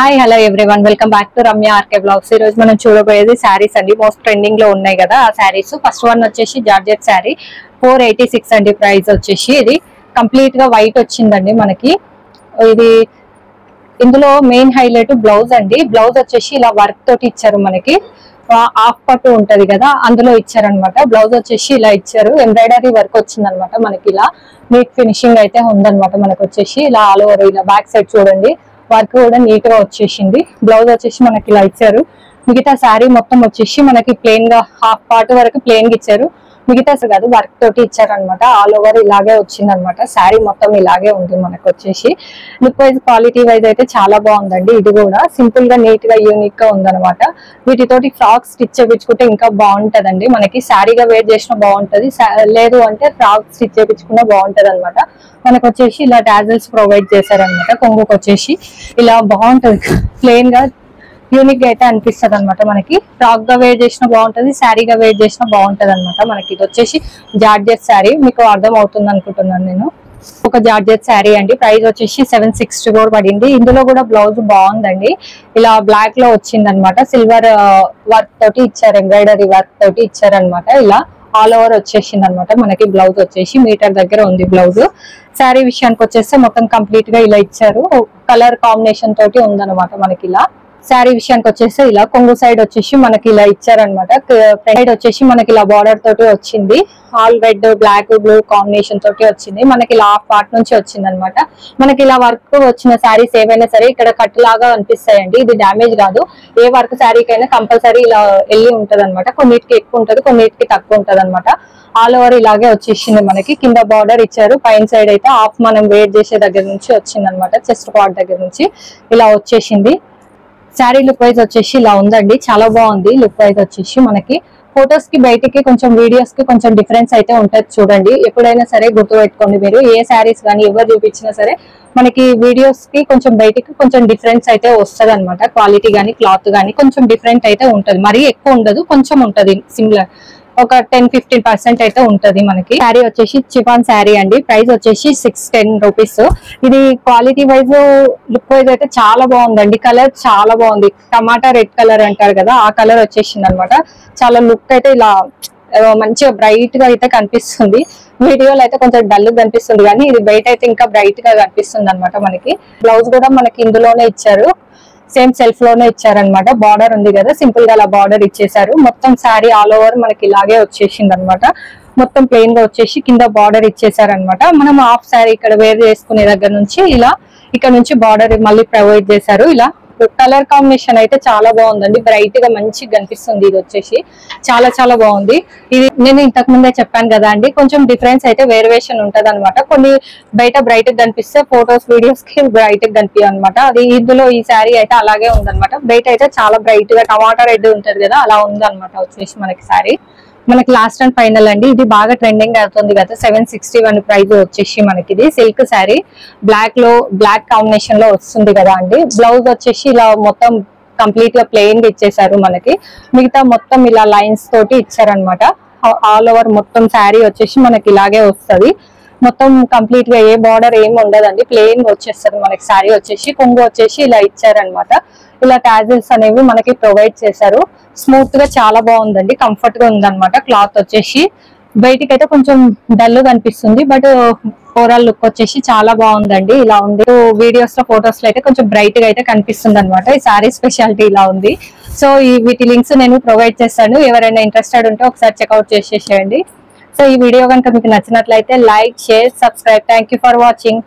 Hi hello everyone, welcome back to Ramya RK blogs. ఈ రోజు మనం చూడబోయేది శారీస్ అండి. మోస్ట్ ట్రెండింగ్ లో ఉన్నాయి కదా ఆ శారీస్. ఫస్ట్ వన్ వచ్చేసి జార్జెట్ శారీ 486 అండి. ప్రైస్ వచ్చేసి ఇది కంప్లీట్ గా వైట్ వచ్చిందండి మనకి. ఇది ఇందులో మెయిన్ హైలైట్ బ్లౌజ్ అండి. బ్లౌజ్ వచ్చేసి ఇలా వర్క్ తోటి ఇచ్చారు మనకి. హాఫ్ పట్టు ఉంటది కదా అందులో ఇచ్చారనమాట. బ్లౌజ్ వచ్చేసి ఇలా ఇచ్చారు, ఎంబ్రాయిడరీ వర్క్ వచ్చిందనమాట మనకి. ఇలా నీట్ ఫినిషింగ్ అయితే ఉందనమాట మనకు. వచ్చేసి ఇలా ఆల్ ఓవర్ ఇలా బ్యాక్ సైడ్ చూడండి వర్క్ కూడా నీట్ గా వచ్చేసింది. బ్లౌజ్ వచ్చేసి మనకి ఇలా ఇచ్చారు. మిగతా శారీ మొత్తం వచ్చేసి మనకి ప్లెయిన్ గా హాఫ్ పార్ట్ వరకు ప్లెయిన్ గా ఇచ్చారు. మిగతా కాదు వర్క్ తోటి ఇచ్చారనమాట. ఆల్ ఓవర్ ఇలాగే వచ్చింది అనమాట. శారీ మొత్తం ఇలాగే ఉంది మనకు. వచ్చేసి లుక్ వైజ్ క్వాలిటీ వైజ్ అయితే చాలా బాగుందండి. ఇది కూడా సింపుల్ గా నీట్ గా యూనిక్ గా ఉందన్నమాట. వీటితోటి ఫ్రాక్ స్టిచ్ చేయించుకుంటే ఇంకా బాగుంటదండి మనకి. శారీగా వేర్ చేసినా బాగుంటది, లేదు అంటే ఫ్రాక్ స్టిచ్ చేయించుకున్నా బాగుంటది అనమాట. మనకు వచ్చేసి ఇలా టాజల్స్ ప్రొవైడ్ చేశారనమాట. కొంగుకు వచ్చేసి ఇలా బాగుంటది, ప్లెయిన్ గా యూనిక్ గా అయితే అనిపిస్తుంది అనమాట మనకి. ఫ్రాక్ గా వేర్ చేసినా బాగుంటది, శారీగా వేర్ చేసినా బాగుంటది అనమాట మనకి. ఇది వచ్చేసి జార్జెట్ శారీ, మీకు అర్థం అవుతుంది అనుకుంటున్నాను నేను. ఒక జార్జెట్ శారీ అండి. ప్రైస్ వచ్చేసి 764 పడింది. ఇందులో కూడా బ్లౌజ్ బాగుందండి. ఇలా బ్లాక్ లో వచ్చింది అనమాట. సిల్వర్ వర్క్ తోటి ఇచ్చారు, ఎంబ్రాయిడరీ వర్క్ తోటి ఇచ్చారనమాట. ఇలా ఆల్ ఓవర్ వచ్చేసింది అనమాట మనకి. బ్లౌజ్ వచ్చేసి మీటర్ దగ్గర ఉంది బ్లౌజ్. శారీ విషయానికి వచ్చేస్తే మొత్తం కంప్లీట్ గా ఇలా ఇచ్చారు. కలర్ కాంబినేషన్ తోటి ఉందన్నమాట మనకి. ఇలా శారీ విషయానికి వచ్చేసి ఇలా కొంగు సైడ్ వచ్చేసి మనకి ఇలా ఇచ్చారనమాట. సైడ్ వచ్చేసి మనకి ఇలా బార్డర్ తోటి వచ్చింది. All red black blue combination తోటి వచ్చింది మనకి. ఇలా హాఫ్ పార్ట్ నుంచి వచ్చింది అనమాట మనకి. ఇలా వర్క్ వచ్చిన శారీస్ ఏవైనా సరే ఇక్కడ కట్ లాగా అనిపిస్తాయండి. ఇది డ్యామేజ్ కాదు. ఏ వర్క్ శారీకైనా కంపల్సరీ ఇలా వెళ్ళి ఉంటది అనమాట. కొన్నిటికి ఎక్కువ ఉంటది, కొన్నిటికి తక్కువ ఉంటది అనమాట. ఆల్ ఓవర్ ఇలాగే వచ్చేసింది మనకి. కింద బార్డర్ ఇచ్చారు, పైన సైడ్ అయితే హాఫ్ మనం వేర్ చేసే దగ్గర నుంచి వచ్చింది అనమాట. చెస్ట్ పార్ట్ దగ్గర నుంచి ఇలా వచ్చేసింది. శారీ లుక్ వైజ్ వచ్చేసి ఇలా ఉందండి, చాలా బాగుంది లుక్ వైజ్ వచ్చేసి మనకి. ఫొటోస్ కి బయటికి కొంచెం వీడియోస్ కి కొంచెం డిఫరెన్స్ అయితే ఉంటది చూడండి. ఎప్పుడైనా సరే గుర్తు పెట్టుకోండి మీరు. ఏ శారీస్ కానీ ఎవరు చూపించినా సరే మనకి వీడియోస్ కి కొంచెం బయటికి కొంచెం డిఫరెన్స్ అయితే వస్తుంది అనమాట. క్వాలిటీ గానీ క్లాత్ గానీ కొంచెం డిఫరెంట్ అయితే ఉంటది. మరీ ఎక్కువ ఉండదు, కొంచెం ఉంటది. సిమిలర్ ఒక 10-15% అయితే ఉంటది మనకి. శారీ వచ్చేసి చిఫాన్ శారీ అండి. ప్రైస్ వచ్చేసి 610 రూపీస్. ఇది క్వాలిటీ వైజ్ లుక్ వైజ్ అయితే చాలా బాగుందండి. కలర్ చాలా బాగుంది. టమాటా రెడ్ కలర్ అంటారు కదా ఆ కలర్ వచ్చేసింది అనమాట. చాలా లుక్ అయితే ఇలా మంచిగా బ్రైట్ గా అయితే కనిపిస్తుంది. వీడియోలో అయితే కొంచెం డల్ కనిపిస్తుంది కానీ ఇది బయట అయితే ఇంకా బ్రైట్ గా కనిపిస్తుంది అనమాట మనకి. బ్లౌజ్ కూడా మనకి ఇందులోనే ఇచ్చారు, సేమ్ సెల్ఫ్ లోనే ఇచ్చారనమాట. బార్డర్ ఉంది కదా, సింపుల్ గా అలా బార్డర్ ఇచ్చేసారు. మొత్తం శారీ ఆల్ ఓవర్ మనకి ఇలాగే వచ్చేసింది అనమాట. మొత్తం ప్లెయిన్ గా వచ్చేసి కింద బార్డర్ ఇచ్చేసారనమాట. మనం హాఫ్ శారీ ఇక్కడ వేర్ చేసుకునే దగ్గర నుంచి ఇలా ఇక్కడ నుంచి బార్డర్ మళ్ళీ ప్రొవైడ్ చేశారు. ఇలా కలర్ కాంబినేషన్ అయితే చాలా బాగుందండి. బ్రైట్ గా మంచిగా కనిపిస్తుంది. ఇది వచ్చేసి చాలా చాలా బాగుంది. ఇది నేను ఇంతకు ముందే చెప్పాను కదా అండి, కొంచెం డిఫరెన్స్ అయితే వేరియేషన్ ఉంటది అనమాట. కొన్ని బయట బ్రైట్ గా కనిపిస్తే ఫొటోస్ వీడియోస్ కి బ్రైట్ గా కనిపి అనమాట. అది ఇందులో ఈ శారీ అయితే అలాగే ఉందన్నమాట. బయట అయితే చాలా బ్రైట్ గా టమాటా రెడ్ ఉంటది కదా అలా ఉందన్నమాట వచ్చేసి మనకి శారీ. మనకి లాస్ట్ అండ్ ఫైనల్ అండి. ఇది బాగా ట్రెండింగ్ అవుతుంది కదా. 761 ప్రైస్ వచ్చేసి మనకి. ఇది సిల్క్ శారీ, బ్లాక్ లో బ్లాక్ కాంబినేషన్ లో వస్తుంది కదా అండి. బ్లౌజ్ వచ్చేసి ఇలా మొత్తం కంప్లీట్ గా ప్లెయిన్ గా ఇచ్చేసారు మనకి. మిగతా మొత్తం ఇలా లైన్స్ తోటి ఇచ్చారనమాట. ఆల్ ఓవర్ మొత్తం శారీ వచ్చేసి మనకి ఇలాగే వస్తుంది. మొత్తం కంప్లీట్ గా ఏ బార్డర్ ఏమి ఉండదండి, ప్లెయిన్ గా వచ్చేస్తుంది మనకి శారీ వచ్చేసి. కొంగు వచ్చేసి ఇలా ఇచ్చారనమాట. ఇలా టాజిల్స్ అనేవి మనకి ప్రొవైడ్ చేశారు. స్మూత్ గా చాలా బాగుందండి, కంఫర్ట్ గా ఉందన్నమాట. క్లాత్ వచ్చేసి బయటికి అయితే కొంచెం డల్ కనిపిస్తుంది, బట్ ఓవరాల్ లుక్ వచ్చేసి చాలా బాగుందండి. ఇలా ఉంది. వీడియోస్ లో ఫొటోస్ లో అయితే కొంచెం బ్రైట్ గా అయితే కనిపిస్తుంది అనమాట. ఈ సారీ స్పెషాలిటీ ఇలా ఉంది. సో వీటి లింక్స్ నేను ప్రొవైడ్ చేస్తాను. ఎవరైనా ఇంట్రెస్టెడ్ ఉంటే ఒకసారి చెక్అవుట్ చేసేసేయండి. సో ఈ వీడియో కనుక మీకు నచ్చినట్లయితే like, share, subscribe. Thank you for watching.